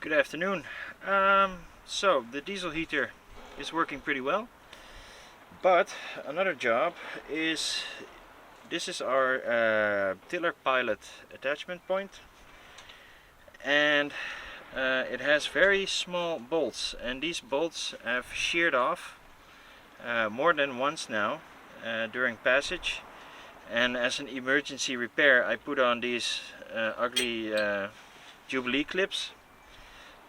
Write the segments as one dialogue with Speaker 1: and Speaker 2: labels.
Speaker 1: Good afternoon. So the diesel heater is working pretty well, but another job is this is our tiller pilot attachment point, and it has very small bolts, and these bolts have sheared off more than once now during passage, and as an emergency repair I put on these ugly Jubilee clips.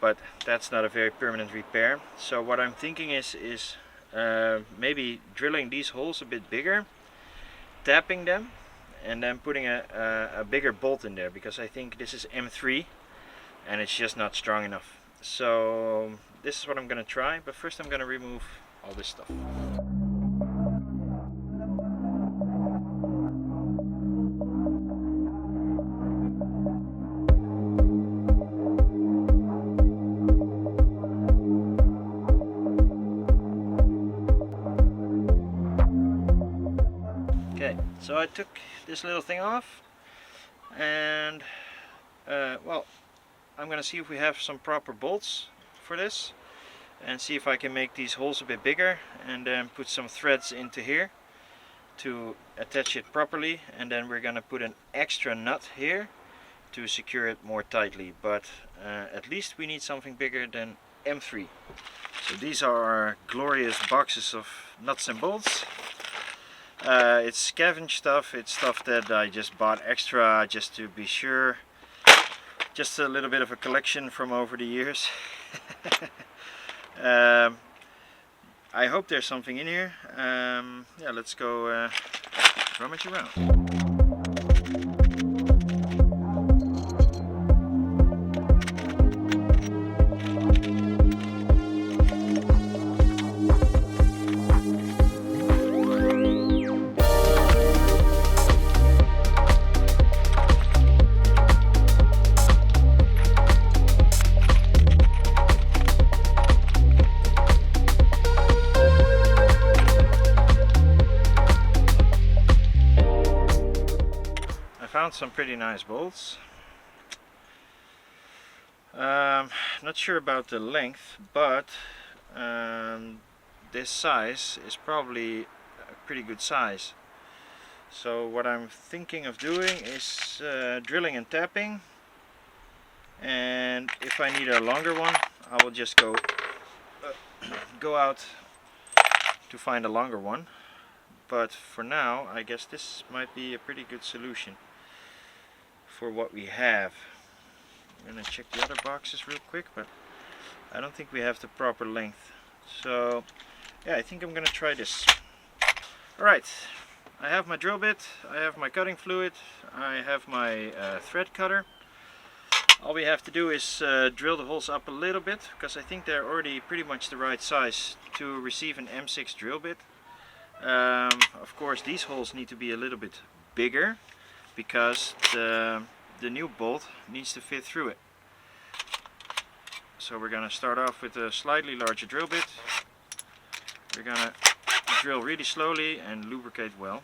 Speaker 1: But that's not a very permanent repair. So what I'm thinking is maybe drilling these holes a bit bigger, tapping them, and then putting a bigger bolt in there, because I think this is M3 and it's just not strong enough. So this is what I'm gonna try, but first I'm gonna remove all this stuff. Okay, so I took this little thing off, and well, I'm gonna see if we have some proper bolts for this, and see if I can make these holes a bit bigger, and then put some threads into here to attach it properly, and then we're gonna put an extra nut here to secure it more tightly. But at least we need something bigger than M3. So these are our glorious boxes of nuts and bolts. It's scavenge stuff. It's stuff that I just bought extra just to be sure. Just a little bit of a collection from over the years. I hope there's something in here. Yeah, let's go rummage around. Found some pretty nice bolts. Not sure about the length, but this size is probably a pretty good size. So what I'm thinking of doing is drilling and tapping, and if I need a longer one I will just go out to find a longer one. But for now I guess this might be a pretty good solution for what we have. I'm gonna check the other boxes real quick, but I don't think we have the proper length. So yeah, I think I'm gonna try this. Alright, I have my drill bit, I have my cutting fluid, I have my thread cutter. All we have to do is drill the holes up a little bit, because I think they're already pretty much the right size to receive an M6 drill bit. Of course these holes need to be a little bit bigger, because the new bolt needs to fit through it. So we're gonna start off with a slightly larger drill bit. We're gonna drill really slowly and lubricate well.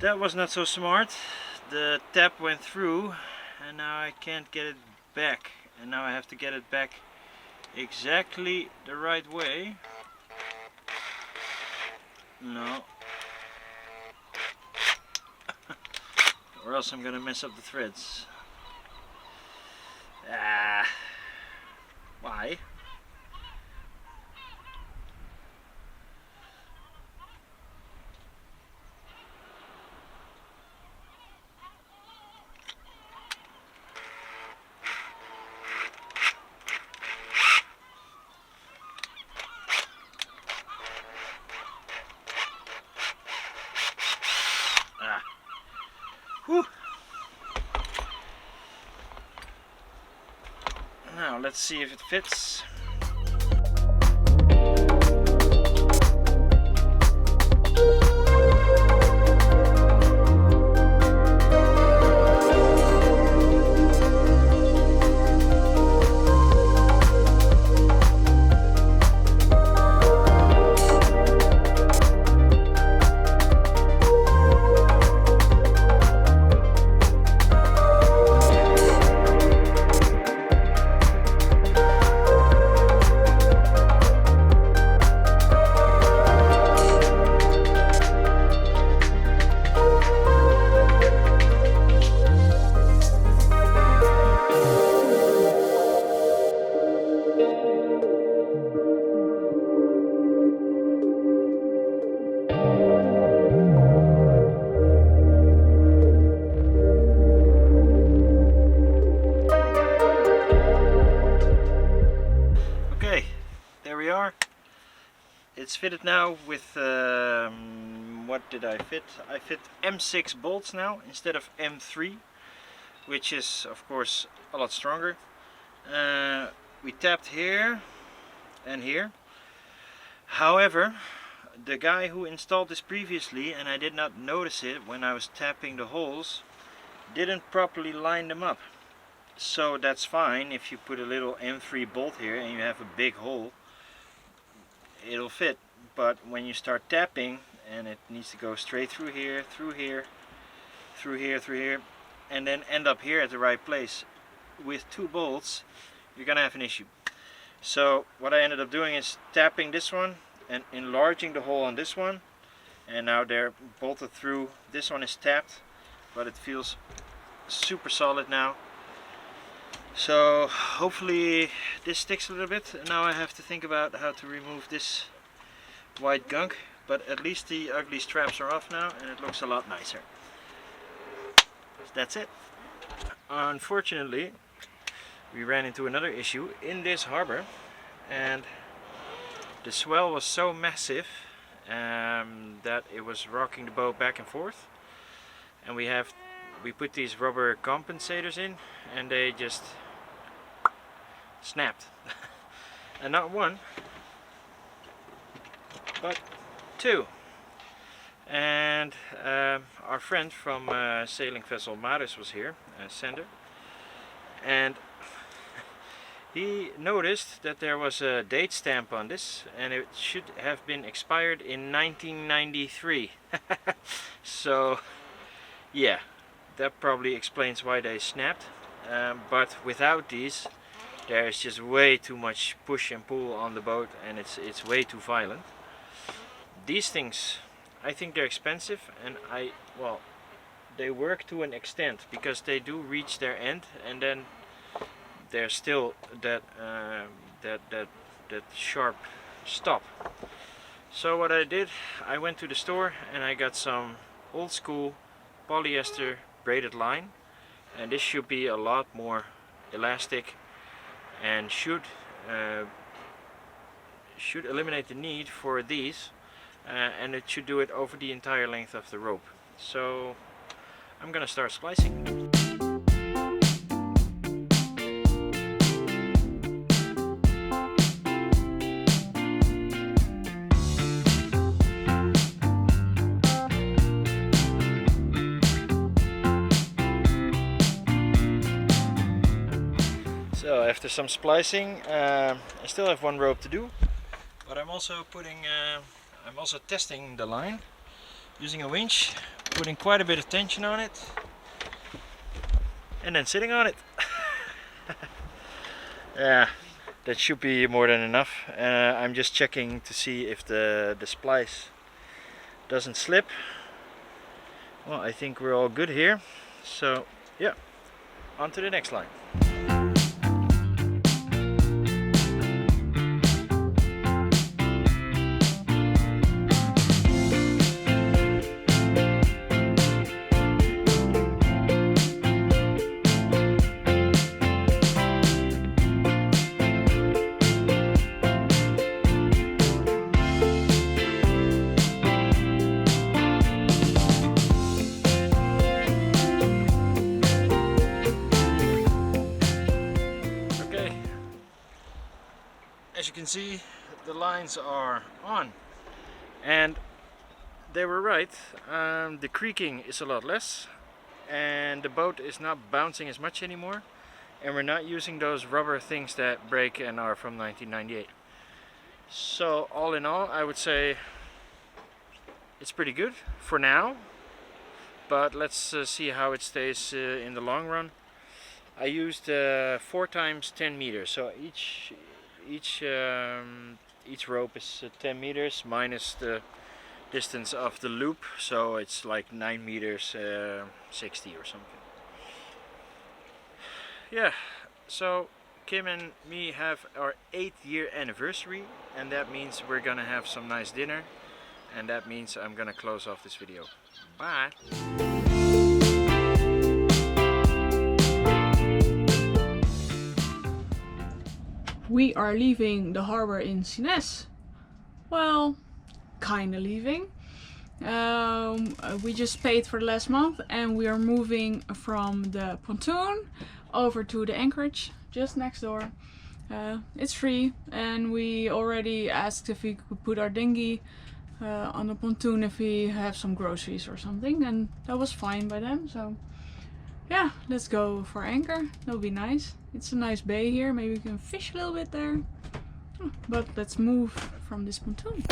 Speaker 1: That was not so smart. The tap went through and now I can't get it back, and now I have to get it back exactly the right way. No. Or else I'm gonna mess up the threads. Why? Now let's see if it fits. Okay, there we are. It's fitted now with, what did I fit? I fit M6 bolts now instead of M3, which is of course a lot stronger. We tapped here and here. However, the guy who installed this previously, and I did not notice it when I was tapping the holes, didn't properly line them up. So that's fine if you put a little M3 bolt here and you have a big hole, it'll fit. But when you start tapping and it needs to go straight through here, through here, through here, through here, and then end up here at the right place with two bolts, you're gonna have an issue. So what I ended up doing is tapping this one and enlarging the hole on this one, and now they're bolted through. This one is tapped, but it feels super solid now. So hopefully this sticks a little bit. Now I have to think about how to remove this white gunk, but at least the ugly straps are off now and it looks a lot nicer. That's it. Unfortunately, we ran into another issue in this harbor, and the swell was so massive that it was rocking the boat back and forth, and we put these rubber compensators in and they just snapped. And not one, but two. And our friend from sailing vessel Maris was here, Sander, and he noticed that there was a date stamp on this and it should have been expired in 1993. So yeah, that probably explains why they snapped. But without these, there's just way too much push and pull on the boat, and it's way too violent. These things, I think they're expensive, and well, they work to an extent because they do reach their end, and then there's still that sharp stop. So what I did, I went to the store and I got some old school polyester braided line, and this should be a lot more elastic and should eliminate the need for these, and it should do it over the entire length of the rope. So I'm gonna start splicing. So after some splicing, I still have one rope to do, but I'm also testing the line using a winch, putting quite a bit of tension on it, and then sitting on it. Yeah, that should be more than enough. I'm just checking to see if the splice doesn't slip. Well, I think we're all good here. So yeah, on to the next line. as you can see, the lines are on, and they were right. The creaking is a lot less, and the boat is not bouncing as much anymore, and we're not using those rubber things that break and are from 1998. So all in all, I would say it's pretty good for now, but let's see how it stays in the long run. I used 4 times 10 meters, so each rope is 10 meters minus the distance of the loop, so it's like 9 meters 60 or something. Yeah, so Kim and me have our 8th-year anniversary, and that means we're gonna have some nice dinner, and that means I'm gonna close off this video. Bye!
Speaker 2: We are leaving the harbor in Sines. Well, kinda leaving. We just paid for the last month and we are moving from the pontoon over to the anchorage just next door. It's free, and we already asked if we could put our dinghy on the pontoon if we have some groceries or something, and that was fine by them. So yeah, let's go for anchor. That'll be nice. It's a nice bay here. Maybe we can fish a little bit there. But let's move from this pontoon.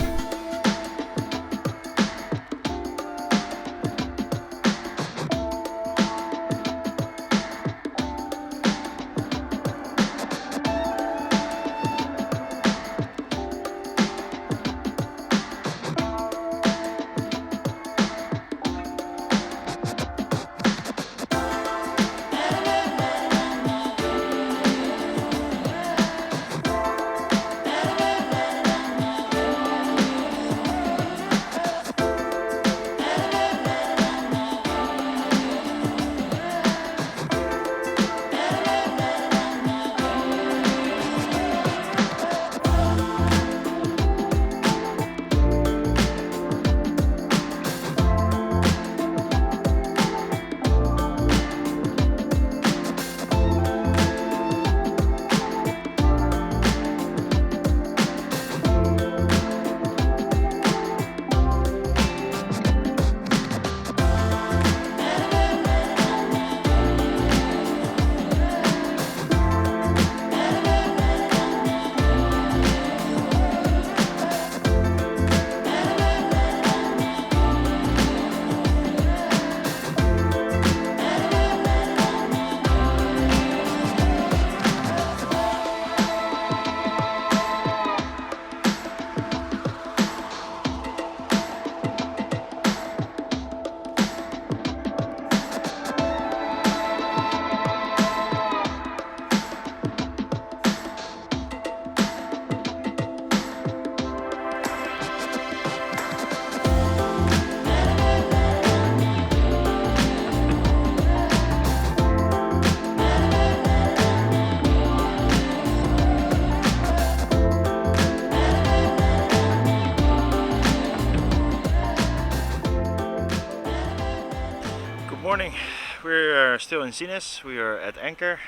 Speaker 1: Morning. We're still in Sines. We are at anchor.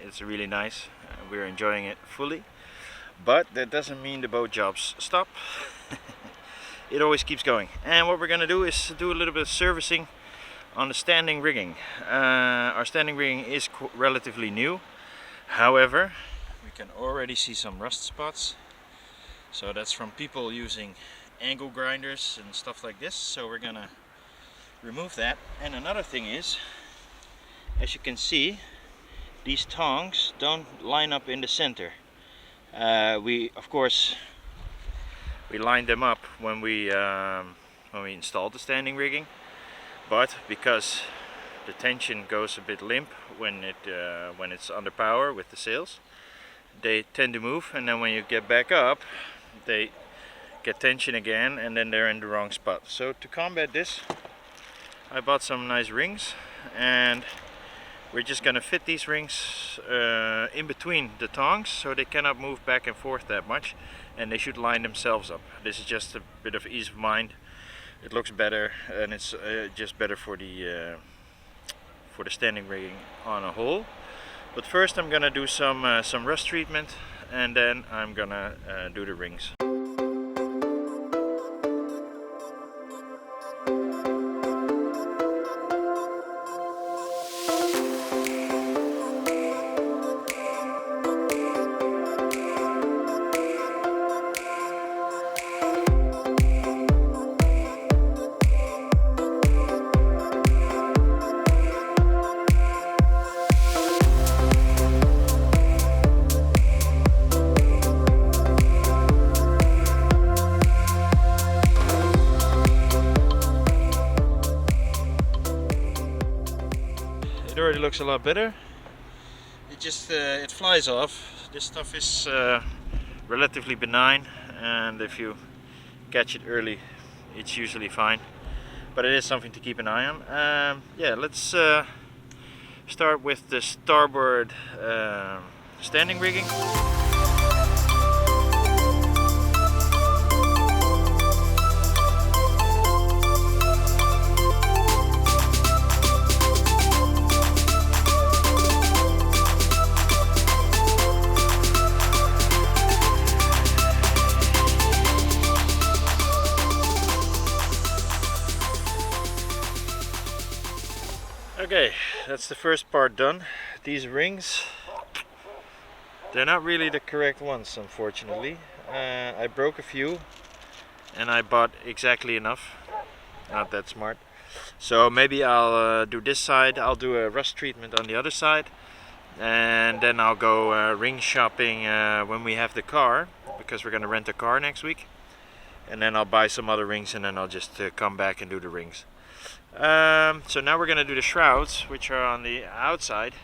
Speaker 1: It's really nice. We're enjoying it fully, but that doesn't mean the boat jobs stop. It always keeps going, and what we're gonna do is do a little bit of servicing on the standing rigging. Our standing rigging is relatively new, however we can already see some rust spots, so that's from people using angle grinders and stuff like this. So we're gonna remove that. And another thing is, as you can see, these tongs don't line up in the center. Of course we lined them up when we installed the standing rigging, but because the tension goes a bit limp when it's under power with the sails, they tend to move, and then when you get back up they get tension again, and then they're in the wrong spot. So to combat this, I bought some nice rings, and we're just gonna fit these rings in between the tongs so they cannot move back and forth that much, and they should line themselves up. This is just a bit of ease of mind. It looks better, and it's just better for the standing rigging on a whole. But first I'm gonna do some rust treatment and then I'm gonna do the rings. It already looks a lot better. It just it flies off. This stuff is relatively benign, and if you catch it early, it's usually fine. But it is something to keep an eye on. Yeah, let's start with the starboard standing rigging. Okay, that's the first part done. These rings, they're not really the correct ones, unfortunately. I broke a few and I bought exactly enough. Not that smart. So maybe I'll do this side, I'll do a rust treatment on the other side, and then I'll go ring shopping when we have the car, because we're gonna rent a car next week. And then I'll buy some other rings, and then I'll just come back and do the rings. So now we're gonna do the shrouds, which are on the outside,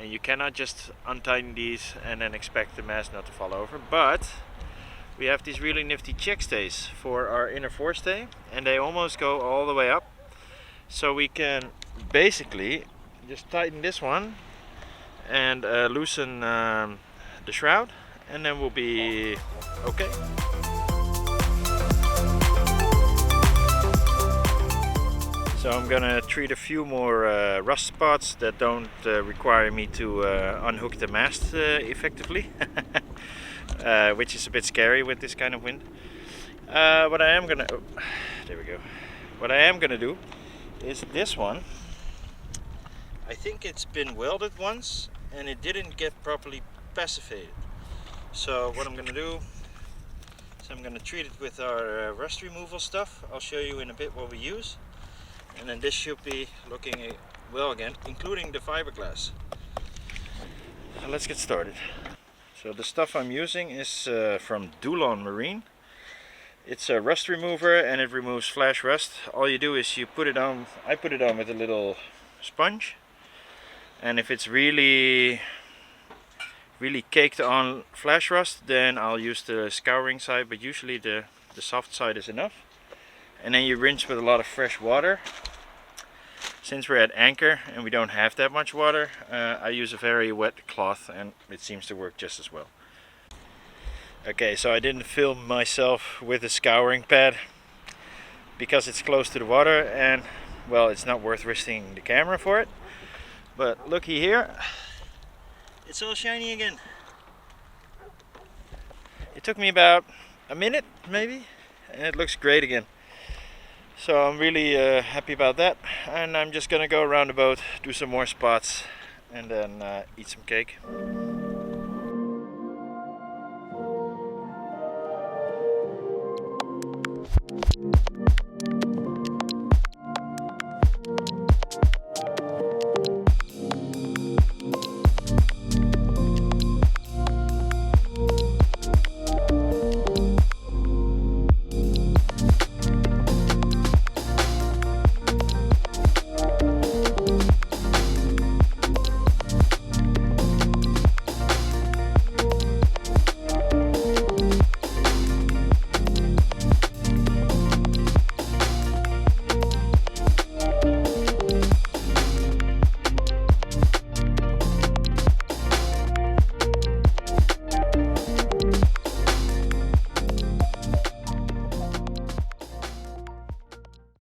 Speaker 1: and you cannot just untighten these and then expect the mast not to fall over. But we have these really nifty check stays for our inner forestay, and they almost go all the way up. So we can basically just tighten this one and loosen the shroud, and then we'll be okay. So I'm gonna treat a few more rust spots that don't require me to unhook the mast effectively, which is a bit scary with this kind of wind. What I am gonna, there we go. What I am gonna do is this one. I think it's been welded once and it didn't get properly pacified. So what I'm gonna do is I'm gonna treat it with our rust removal stuff. I'll show you in a bit what we use. And then this should be looking well again, including the fiberglass. So let's get started. So the stuff I'm using is from Dulon Marine. It's a rust remover and it removes flash rust. All you do is you put it on, I put it on with a little sponge. And if it's really caked on flash rust, then I'll use the scouring side, but usually the soft side is enough. And then you rinse with a lot of fresh water. Since we're at anchor and we don't have that much water, I use a very wet cloth and it seems to work just as well. Okay, so I didn't film myself with a scouring pad because it's close to the water, and well, it's not worth risking the camera for it. But looky here, it's all shiny again. It took me about a minute maybe, and it looks great again. So I'm really happy about that, and I'm just gonna go around the boat, do some more spots, and then eat some cake.